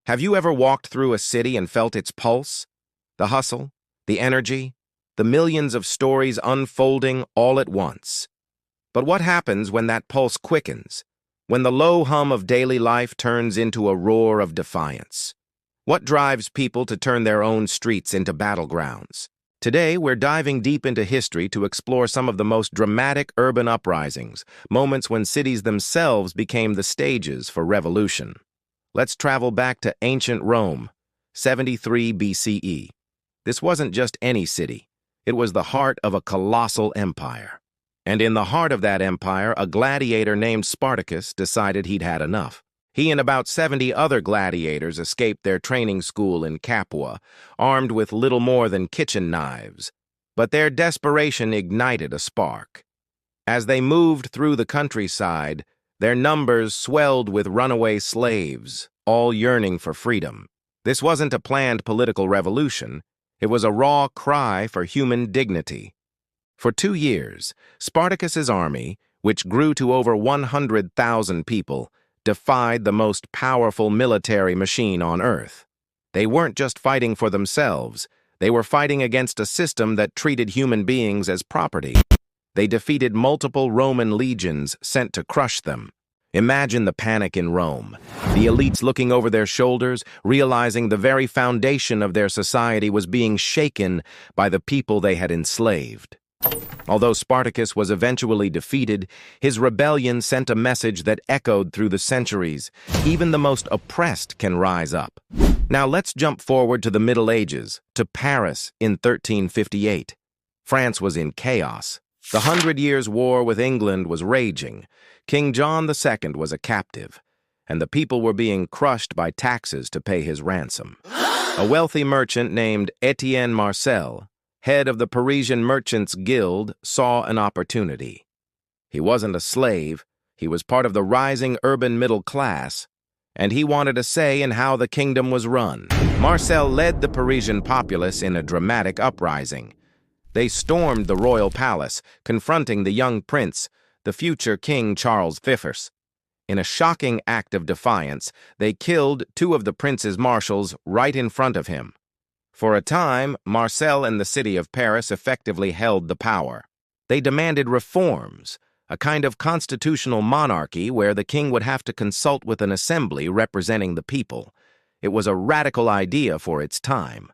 Have you ever walked through a city and felt its pulse? The hustle, the energy, the millions of stories unfolding all at once. But what happens when that pulse quickens? When the low hum of daily life turns into a roar of defiance? What drives people to turn their own streets into battlegrounds? Today, we're diving deep into history to explore some of the most dramatic urban uprisings, moments when cities themselves became the stages for revolution. Let's travel back to ancient Rome, 73 BCE. This wasn't just any city. It was the heart of a colossal empire. And in the heart of that empire, a gladiator named Spartacus decided he'd had enough. He and about 70 other gladiators escaped their training school in Capua, armed with little more than kitchen knives. But their desperation ignited a spark. As they moved through the countryside, their numbers swelled with runaway slaves, all yearning for freedom. This wasn't a planned political revolution. It was a raw cry for human dignity. For 2 years, Spartacus's army, which grew to over 100,000 people, defied the most powerful military machine on Earth. They weren't just fighting for themselves. They were fighting against a system that treated human beings as property. They defeated multiple Roman legions sent to crush them. Imagine the panic in Rome. The elites looking over their shoulders, realizing the very foundation of their society was being shaken by the people they had enslaved. Although Spartacus was eventually defeated, his rebellion sent a message that echoed through the centuries. Even the most oppressed can rise up. Now let's jump forward to the Middle Ages, to Paris in 1358. France was in chaos. The 100 Years' War with England was raging. King John II was a captive, and the people were being crushed by taxes to pay his ransom. A wealthy merchant named Etienne Marcel, head of the Parisian Merchants Guild, saw an opportunity. He wasn't a slave, he was part of the rising urban middle class, and he wanted a say in how the kingdom was run. Marcel led the Parisian populace in a dramatic uprising. They stormed the royal palace, confronting the young prince, the future King Charles V. In a shocking act of defiance, they killed 2 of the prince's marshals right in front of him. For a time, Marcel and the city of Paris effectively held the power. They demanded reforms, a kind of constitutional monarchy where the king would have to consult with an assembly representing the people. It was a radical idea for its time.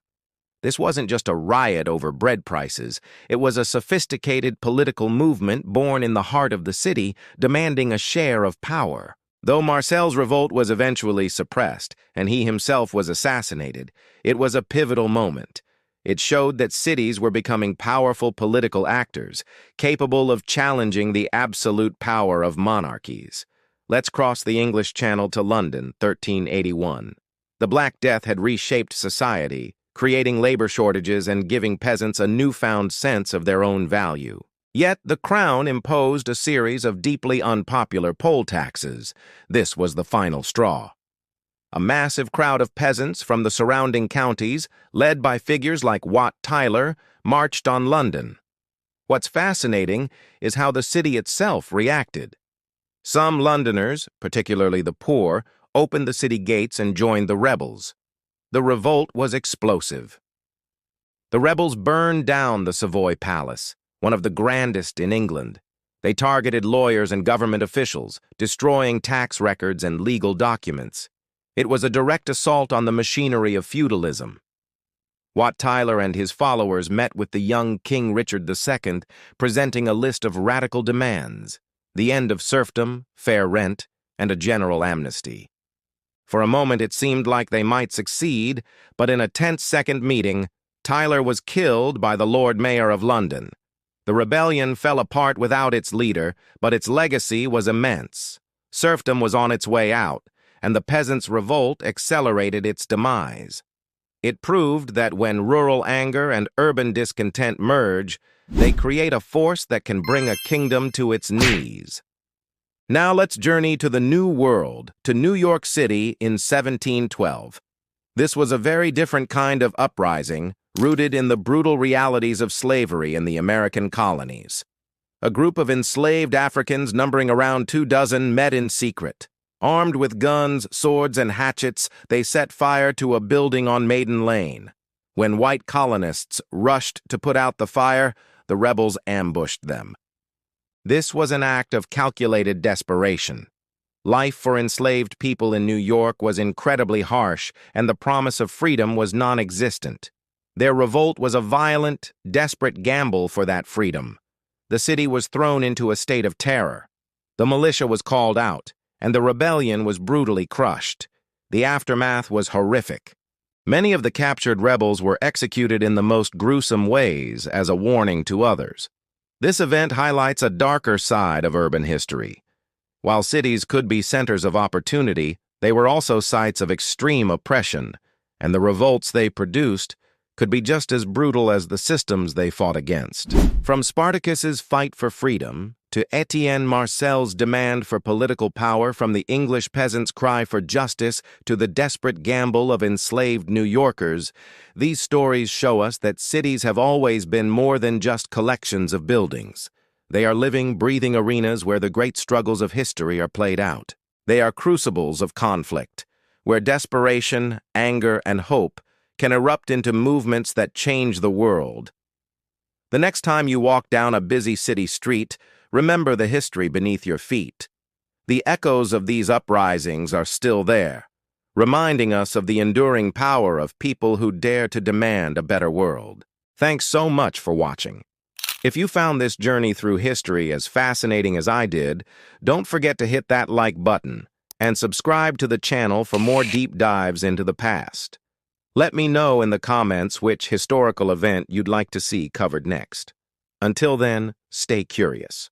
This wasn't just a riot over bread prices. It was a sophisticated political movement born in the heart of the city, demanding a share of power. Though Marcel's revolt was eventually suppressed, and he himself was assassinated, it was a pivotal moment. It showed that cities were becoming powerful political actors, capable of challenging the absolute power of monarchies. Let's cross the English Channel to London, 1381. The Black Death had reshaped society, creating labor shortages and giving peasants a newfound sense of their own value. Yet the Crown imposed a series of deeply unpopular poll taxes. This was the final straw. A massive crowd of peasants from the surrounding counties, led by figures like Wat Tyler, marched on London. What's fascinating is how the city itself reacted. Some Londoners, particularly the poor, opened the city gates and joined the rebels. The revolt was explosive. The rebels burned down the Savoy Palace, one of the grandest in England. They targeted lawyers and government officials, destroying tax records and legal documents. It was a direct assault on the machinery of feudalism. Wat Tyler and his followers met with the young King Richard II, presenting a list of radical demands: the end of serfdom, fair rent, and a general amnesty. For a moment it seemed like they might succeed, but in a tense second meeting, Tyler was killed by the Lord Mayor of London. The rebellion fell apart without its leader, but its legacy was immense. Serfdom was on its way out, and the peasants' revolt accelerated its demise. It proved that when rural anger and urban discontent merge, they create a force that can bring a kingdom to its knees. Now let's journey to the New World, to New York City in 1712. This was a very different kind of uprising, rooted in the brutal realities of slavery in the American colonies. A group of enslaved Africans numbering around 24 met in secret. Armed with guns, swords, and hatchets, they set fire to a building on Maiden Lane. When white colonists rushed to put out the fire, the rebels ambushed them. This was an act of calculated desperation. Life for enslaved people in New York was incredibly harsh, and the promise of freedom was non-existent. Their revolt was a violent, desperate gamble for that freedom. The city was thrown into a state of terror. The militia was called out, and the rebellion was brutally crushed. The aftermath was horrific. Many of the captured rebels were executed in the most gruesome ways as a warning to others. This event highlights a darker side of urban history. While cities could be centers of opportunity, they were also sites of extreme oppression, and the revolts they produced could be just as brutal as the systems they fought against. From Spartacus's fight for freedom to Etienne Marcel's demand for political power, from the English peasants' cry for justice to the desperate gamble of enslaved New Yorkers, these stories show us that cities have always been more than just collections of buildings. They are living, breathing arenas where the great struggles of history are played out. They are crucibles of conflict, where desperation, anger, and hope can erupt into movements that change the world. The next time you walk down a busy city street, remember the history beneath your feet. The echoes of these uprisings are still there, reminding us of the enduring power of people who dare to demand a better world. Thanks so much for watching. If you found this journey through history as fascinating as I did, don't forget to hit that like button and subscribe to the channel for more deep dives into the past. Let me know in the comments which historical event you'd like to see covered next. Until then, stay curious.